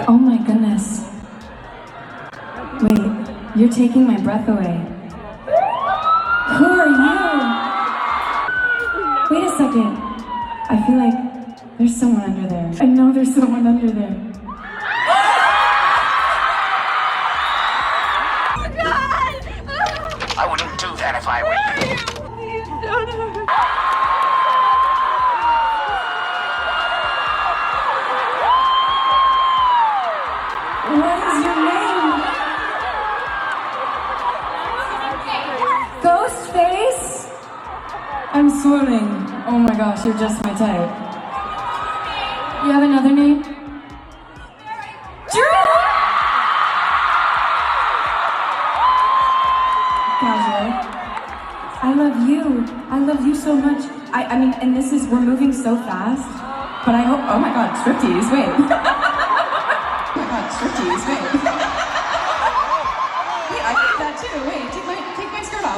Oh my goodness. Wait, you're taking my breath away. Who are you? Wait a second. I feel like there's someone under there. I know there's someone under there. I wouldn't do that if I were you. Please don't hurt. What is your name? Ghostface? I'm swooning. Oh my gosh, you're just my type. You have another name? Drew! Casual. I love you. I love you so much. I mean, and this is, we're moving so fast, but I hope, oh my god, striptease, wait. Oh my god, striptease, wait. Wait, I did that too, wait, take my skirt off.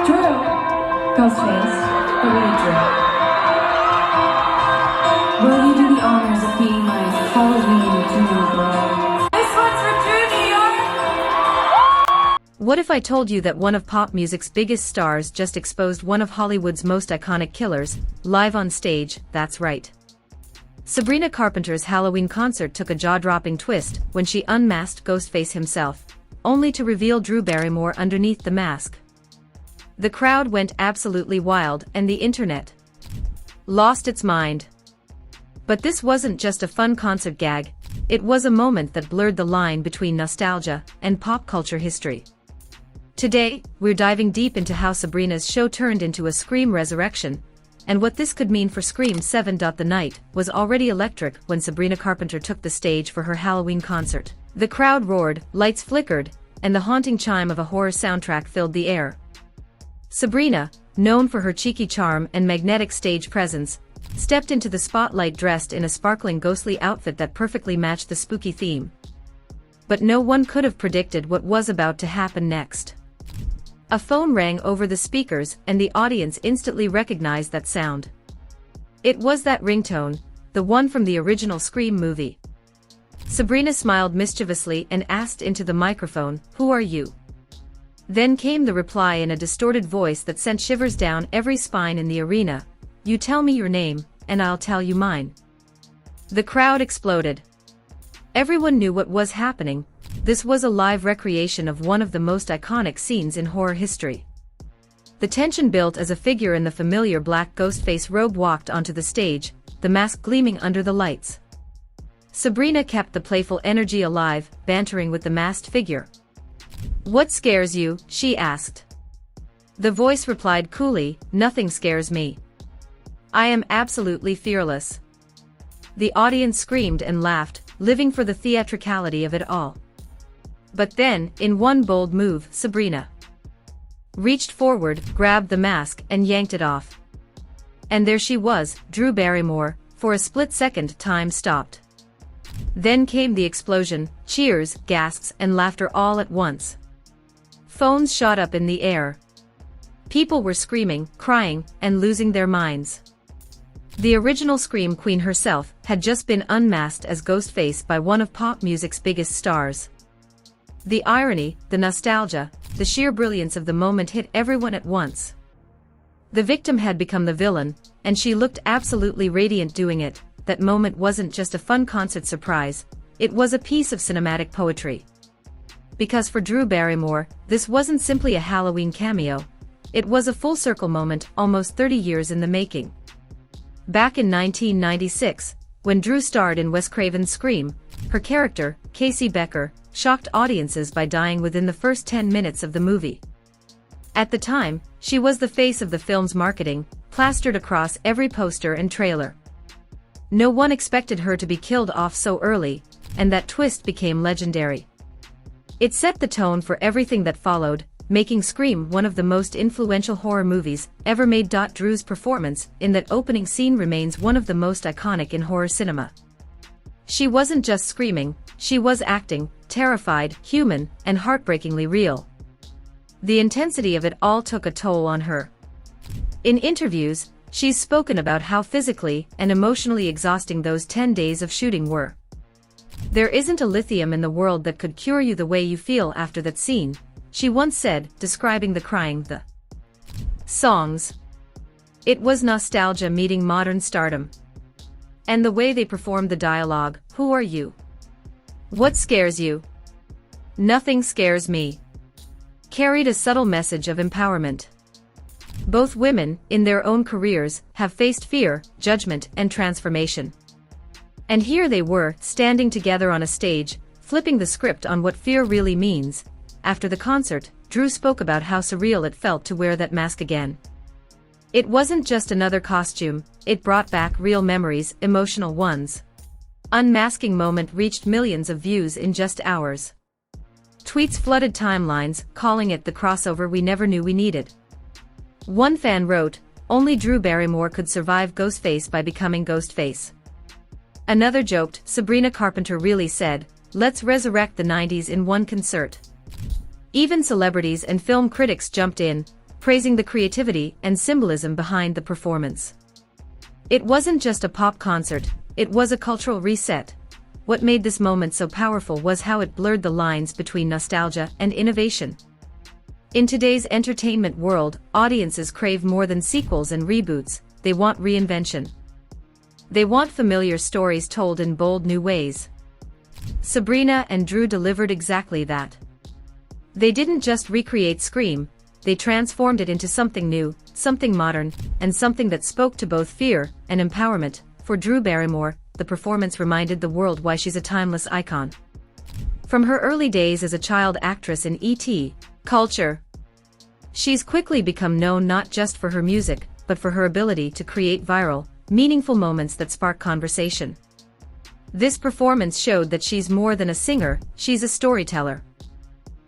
Drew. Ghostface, but really Drew. Will you do the honors of being my Halloween Drew bro? This one's for Drew, New York! What if I told you that one of pop music's biggest stars just exposed one of Hollywood's most iconic killers, live on stage? That's right. Sabrina Carpenter's Halloween concert took a jaw-dropping twist when she unmasked Ghostface himself, only to reveal Drew Barrymore underneath the mask. The crowd went absolutely wild and the internet lost its mind. But this wasn't just a fun concert gag, it was a moment that blurred the line between nostalgia and pop culture history. Today, we're diving deep into how Sabrina's show turned into a Scream resurrection, and what this could mean for Scream 7. The night was already electric when Sabrina Carpenter took the stage for her Halloween concert. The crowd roared, lights flickered, and the haunting chime of a horror soundtrack filled the air. Sabrina, known for her cheeky charm and magnetic stage presence, stepped into the spotlight dressed in a sparkling ghostly outfit that perfectly matched the spooky theme. But no one could have predicted what was about to happen next. A phone rang over the speakers and the audience instantly recognized that sound. It was that ringtone, the one from the original Scream movie. Sabrina smiled mischievously and asked into the microphone, "Who are you?" Then came the reply in a distorted voice that sent shivers down every spine in the arena, "You tell me your name, and I'll tell you mine." The crowd exploded. Everyone knew what was happening. This was a live recreation of one of the most iconic scenes in horror history. The tension built as a figure in the familiar black Ghostface robe walked onto the stage, the mask gleaming under the lights. Sabrina kept the playful energy alive, bantering with the masked figure. "What scares you?" she asked. The voice replied coolly, "Nothing scares me. I am absolutely fearless." The audience screamed and laughed, living for the theatricality of it all. But then, in one bold move, Sabrina reached forward, grabbed the mask, and yanked it off. And there she was, Drew Barrymore. For a split second, time stopped. Then came the explosion, cheers, gasps, and laughter all at once. Phones shot up in the air. People were screaming, crying, and losing their minds. The original Scream Queen herself had just been unmasked as Ghostface by one of pop music's biggest stars. The irony, the nostalgia, the sheer brilliance of the moment hit everyone at once. The victim had become the villain, and she looked absolutely radiant doing it. That moment wasn't just a fun concert surprise, it was a piece of cinematic poetry. Because for Drew Barrymore, this wasn't simply a Halloween cameo, it was a full-circle moment almost 30 years in the making. Back in 1996, when Drew starred in Wes Craven's Scream, her character, Casey Becker, shocked audiences by dying within the first 10 minutes of the movie. At the time, she was the face of the film's marketing, plastered across every poster and trailer. No one expected her to be killed off so early, and that twist became legendary. It set the tone for everything that followed, making Scream one of the most influential horror movies ever made. Drew's performance in that opening scene remains one of the most iconic in horror cinema. She wasn't just screaming, she was acting, terrified, human, and heartbreakingly real. The intensity of it all took a toll on her. In interviews, She's spoken about how physically and emotionally exhausting those 10 days of shooting were. "There isn't a lithium in the world that could cure you the way you feel after that scene," she once said, describing the crying, the songs. It was nostalgia meeting modern stardom. And the way they performed the dialogue, "Who are you? What scares you? Nothing scares me," carried a subtle message of empowerment. Both women, in their own careers, have faced fear, judgment, and transformation. And here they were, standing together on a stage, flipping the script on what fear really means. After the concert, Drew spoke about how surreal it felt to wear that mask again. It wasn't just another costume, it brought back real memories, emotional ones. Unmasking moment reached millions of views in just hours. Tweets flooded timelines, calling it the crossover we never knew we needed. One fan wrote, "Only Drew Barrymore could survive Ghostface by becoming Ghostface." Another joked, "Sabrina Carpenter really said, let's resurrect the 90s in one concert." Even celebrities and film critics jumped in, praising the creativity and symbolism behind the performance. It wasn't just a pop concert, it was a cultural reset. What made this moment so powerful was how it blurred the lines between nostalgia and innovation. In today's entertainment world, audiences crave more than sequels and reboots, they want reinvention. They want familiar stories told in bold new ways. Sabrina and Drew delivered exactly that. They didn't just recreate Scream, they transformed it into something new, something modern, and something that spoke to both fear and empowerment. For Drew Barrymore, the performance reminded the world why she's a timeless icon. From her early days as a child actress in E.T. culture, she's quickly become known not just for her music, but for her ability to create viral, meaningful moments that spark conversation. This performance showed that she's more than a singer, she's a storyteller.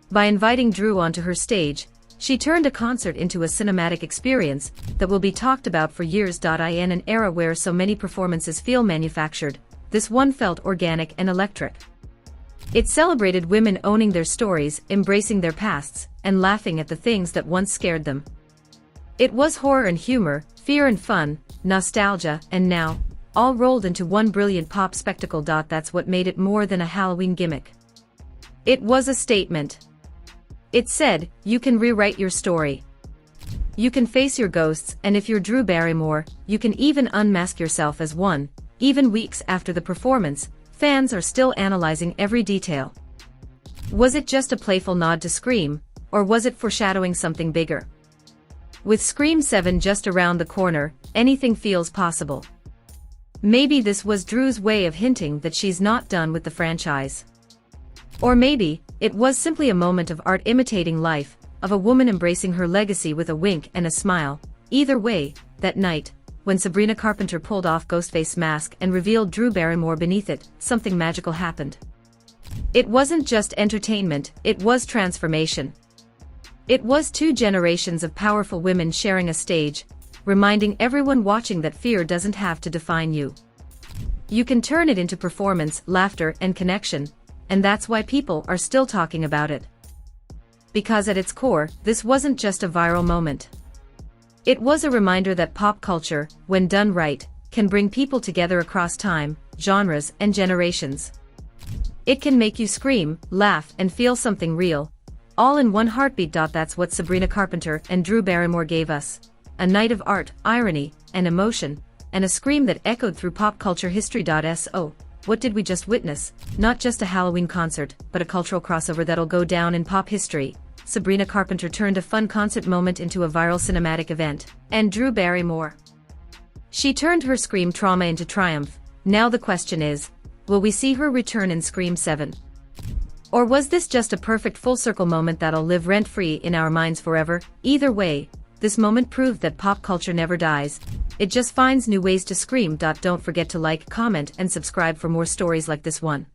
By inviting Drew onto her stage, she turned a concert into a cinematic experience that will be talked about for years. In an era where so many performances feel manufactured, this one felt organic and electric. It celebrated women owning their stories, embracing their pasts, and laughing at the things that once scared them. It was horror and humor, fear and fun, nostalgia and now, all rolled into one brilliant pop spectacle. That's what made it more than a Halloween gimmick. It was a statement. It said, you can rewrite your story. You can face your ghosts, and if you're Drew Barrymore, you can even unmask yourself as one. Even weeks after the performance, fans are still analyzing every detail. Was it just a playful nod to Scream, or was it foreshadowing something bigger? With Scream 7 just around the corner, anything feels possible. Maybe this was Drew's way of hinting that she's not done with the franchise. Or maybe, it was simply a moment of art imitating life, of a woman embracing her legacy with a wink and a smile. Either way, that night, when Sabrina Carpenter pulled off Ghostface's mask and revealed Drew Barrymore beneath it, something magical happened. It wasn't just entertainment, it was transformation. It was two generations of powerful women sharing a stage, reminding everyone watching that fear doesn't have to define you. You can turn it into performance, laughter, and connection, and that's why people are still talking about it. Because at its core, this wasn't just a viral moment. It was a reminder that pop culture, when done right, can bring people together across time, genres, and generations. It can make you scream, laugh, and feel something real, all in one heartbeat. That's what Sabrina Carpenter and Drew Barrymore gave us. A night of art, irony, and emotion, and a scream that echoed through pop culture history. So, what did we just witness? Not just a Halloween concert, but a cultural crossover that'll go down in pop history. Sabrina Carpenter turned a fun concert moment into a viral cinematic event. And Drew Barrymore, she turned her Scream trauma into triumph. Now the question is, will we see her return in Scream 7? Or was this just a perfect full-circle moment that'll live rent-free in our minds forever? Either way, this moment proved that pop culture never dies. It just finds new ways to scream. Don't forget to like, comment, and subscribe for more stories like this one.